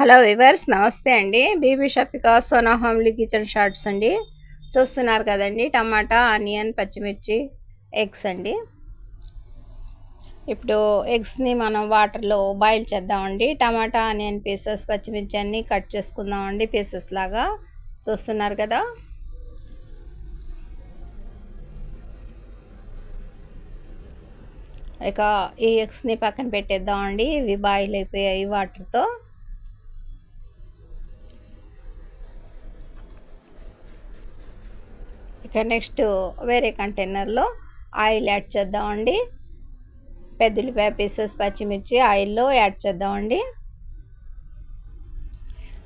Hello viewers, నమస్తే అండి. Bibi Shafika Sona homely kitchen shorts అండి. చూస్తున్నారు కదండి, టమాటా, ఆనియన్, పచ్చిమిర్చి, ఎగ్స్ అండి. ఇప్పుడు ఎగ్స్ని మనం వాటర్లో బాయిల్ చేద్దామండి. టమాటా, ఆనియన్ పీసెస్, పచ్చిమిర్చి అన్నీ కట్ చేసుకుందామండి పీసెస్ లాగా. చూస్తున్నారు కదా. ఇక ఈ ఎగ్స్ని పక్కన పెట్టేద్దామండి. ఇవి బాయిల్ అయిపోయాయి వాటర్తో. ఇక నెక్స్ట్ వేరే కంటైనర్లో ఆయిల్ యాడ్ చేద్దామండి. పెద్దలిపాయ పీసెస్, పచ్చిమిర్చి ఆయిల్లో యాడ్ చేద్దామండి.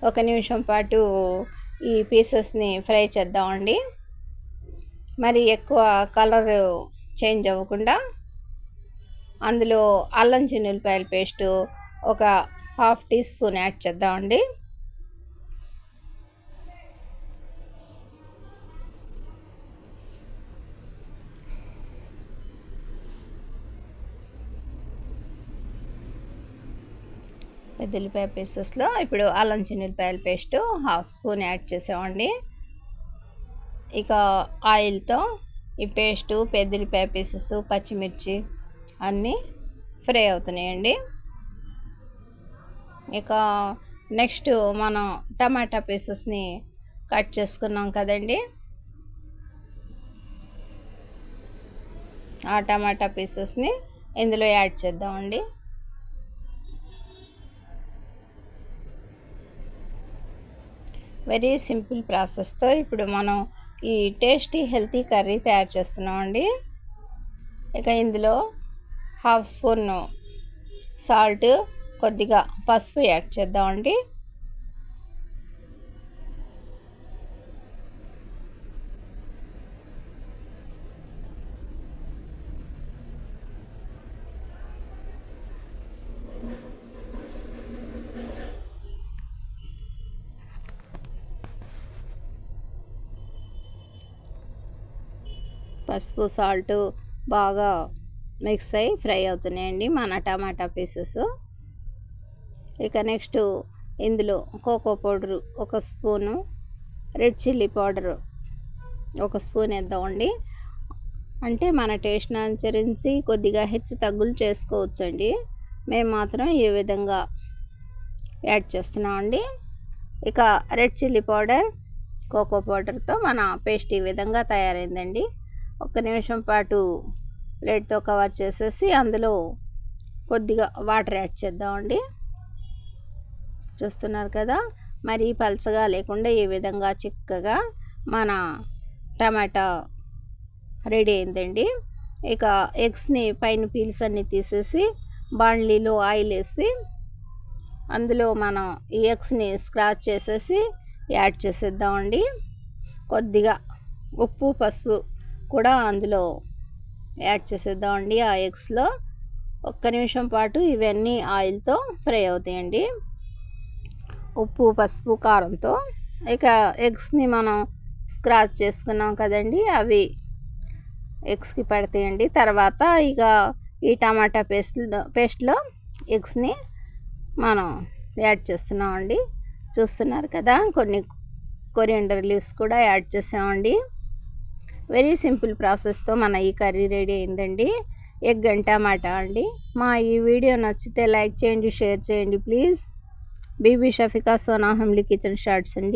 1 నిమిషం పాటు ఈ పీసెస్ని ఫ్రై చేద్దామండి. మరి ఎక్కువ కలర్ చేంజ్ అవ్వకుండా అందులో అల్లం చిన్నులపాయల పేస్టు ఒక 1/2 టీ స్పూన్ యాడ్ చేద్దామండి. పెద్దలిపాయ పీసెస్లో ఇప్పుడు అల్లం చిన్నులపాయల పేస్టు 1/2 స్పూన్ యాడ్ చేసామండి. ఇక ఆయిల్తో ఈ పేస్టు, పెద్దలిపాయ పీసెస్, పచ్చిమిర్చి అన్నీ ఫ్రై అవుతున్నాయండి. ఇక నెక్స్ట్ మనం టమాటా పీసెస్ని కట్ చేసుకున్నాం కదండి. ఆ టమాటా పీసెస్ని ఇందులో యాడ్ చేద్దామండి. వెరీ సింపుల్ ప్రాసెస్తో ఇప్పుడు మనం ఈ టేస్టీ హెల్తీ కర్రీ తయారు చేస్తున్నామండి. ఇక ఇందులో 1/2 స్పూన్ సాల్ట్, కొద్దిగా పసుపు యాడ్ చేద్దామండి. పసుపు, సాల్ట్ బాగా మిక్స్ అయ్యి ఫ్రై అవుతున్నాయండి మన టమాటా పీసెస్. ఇక నెక్స్ట్ ఇందులో cocoa powder 1 spoon, red chilli powder 1 spoon వేద్దామండి. అంటే మన టేస్ట్ని అనుసరించి కొద్దిగా హెచ్చు తగ్గులు చేసుకోవచ్చండి. మేము మాత్రం ఈ విధంగా యాడ్ చేస్తున్నామండి. ఇక రెడ్ చిల్లీ పౌడర్, కోకో పౌడర్తో మన పేస్ట్ ఈ విధంగా తయారైందండి. 1 నిమిషం పాటు ప్లేట్తో కవర్ చేసేసి అందులో కొద్దిగా వాటర్ యాడ్ చేద్దామండి. చూస్తున్నారు కదా, మరీ పలచగా లేకుండా ఈ విధంగా చిక్కగా మన టమాటా రెడీ అయిందండి. ఇక ఎగ్స్ని పైన పీల్స్ అన్నీ తీసేసి బాండ్లీలో ఆయిల్ వేసి అందులో మనం ఈ ఎగ్స్ని స్క్రాచ్ చేసేసి యాడ్ చేసేద్దామండి. కొద్దిగా ఉప్పు, పసుపు కూడా అందులో యాడ్ చేసేద్దామండి. ఆ ఎగ్స్లో 1 నిమిషం పాటు ఇవన్నీ ఆయిల్తో ఫ్రై అవుతాయండి, ఉప్పు, పసుపు, కారంతో. ఇక ఎగ్స్ని మనం స్క్రాచ్ చేసుకున్నాం కదండి, అవి ఎగ్స్కి పడతాయండి. తర్వాత ఇక ఈ టమాటా పేస్ట్లో ఎగ్స్ని మనం యాడ్ చేస్తున్నామండి. చూస్తున్నారు కదా, కొన్ని కొరియండర్ లీవ్స్ కూడా యాడ్ చేసామండి. వెరీ సింపుల్ ప్రాసెస్తో మన ఈ కర్రీ రెడీ అయిందండి. ఎగ్ అండ్ టమాటా అండి. మా ఈ వీడియో నచ్చితే లైక్ చేయండి, షేర్ చేయండి please. Bibi Shafika Sona homely kitchen shorts అండి.